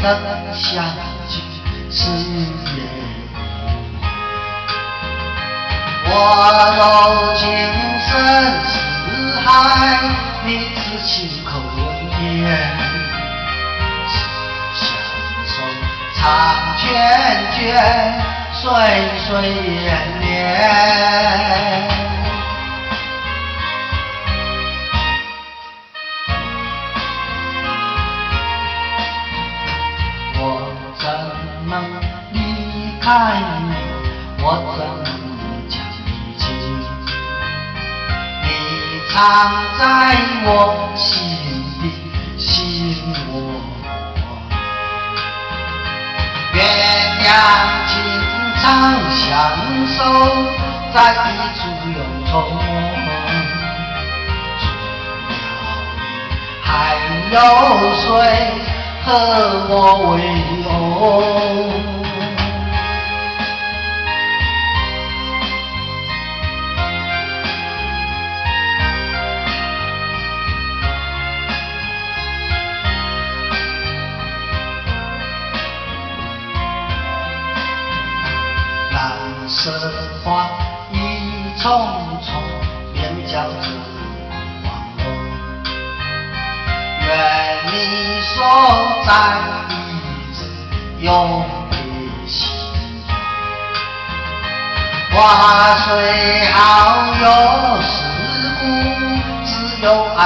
等相聚是缘。我柔情深似海，你痴情口甜。相守长卷卷，岁岁年年。我怎能离开你？我怎能将你记？你藏在我心底，心窝。鸳鸯情长相守，在一处永重逢。还有谁和我为偶？蓝色花一丛丛，面交着忘我。愿你所在一直永别心中。花虽好有世故，只有爱。